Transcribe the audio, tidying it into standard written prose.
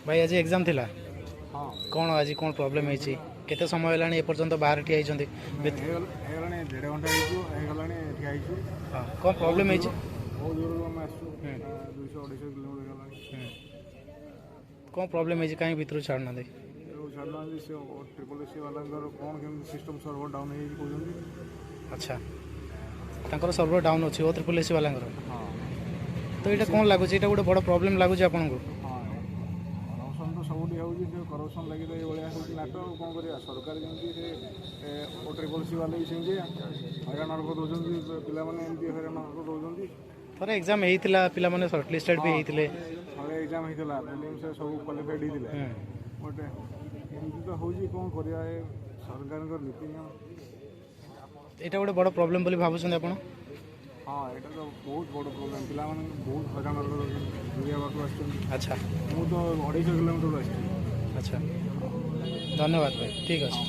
भाई आज एग्जाम थिला हाँ कौन आज कौन प्रॉब्लम है केते समय हेलानी ए पर्यंत बाहर ठिया होइछन्ती ହେଇଗଲାଣି 1.5 ଘଣ୍ଟା ହେଇଗଲାଣି ଠିଆ ହେଇଛୁ। हां कौन प्रॉब्लम है ବହୁତ ଦୂରରୁ ଆମେ ଆସିଛୁ 200-250 କିଲୋମିଟର ହେଇଗଲାଣି। कौन प्रॉब्लम है काहे भितर छाड़ना दे ଛାଡ଼ୁନାହାନ୍ତି ସେ ଟ୍ରିପଲ୍ ଏସି ବାଲାଙ୍କର କ'ଣ କେମିତି ସିଷ୍ଟମ୍ ସର୍ଭର ଡାଉନ୍ ହେଇଯାଇଛି କହୁଛନ୍ତି। अच्छा तांकर सर्वर डाउन अछि ओ ट्रिपल एसी वाला ହଁ तो एटा कौन लागुଛି एटा गोटे बड़ प्रॉब्लम लागुଛି आपनको ହଁ କରପସନ୍ ତ ସବୁଠି ହେଉଛି। ସେ କରପସନ୍ ଲାଗି ତ ଏଇଭଳିଆ ହେଉଛି ନାଟ। ଆଉ କ'ଣ କରିବା ସରକାର ଯେମିତି ସେ ଟ୍ରିପଲ୍ ଏସି ବାଲା ବି ସେମିତି ହଇରାଣ ହରକତ ଦେଉଛନ୍ତି। ପିଲାମାନେ ଏମିତି ହଇରାଣ ହରକତ ଦେଉଛନ୍ତି। थरे एग्जाम हेइतिला पिला माने शॉर्ट लिस्टेड भी हेइतिले ଥରେ ଏକ୍ଜାମ୍ ହେଇଥିଲା ସେ ସବୁ କ୍ୱାଲିଫାଇഡ് ହେଇଥିଲେ। ଗୋଟେ ଏମିତି ତ ହେଉଛି କ'ଣ କରିବା ଏ ସରକାରଙ୍କ ନୀତି ନିୟମ। एटा गोटे बड़ प्रॉब्लम बोली भाबुछन आपण ହଁ ଏଇଟା ତ ବହୁତ ବଡ଼ ପ୍ରୋବ୍ଲେମ୍। ପିଲାମାନେ ବହୁତ ହଇରାଣ ହରକତ ହେଉଛନ୍ତି। ଦୁରିଆ ବାଟରୁ ଆସୁଛନ୍ତି। अच्छा ମୁଁ ତ 250 କିଲୋମିଟରରୁ ଆସିଛି। अच्छा धन्यवाद भाई ठीक अछि।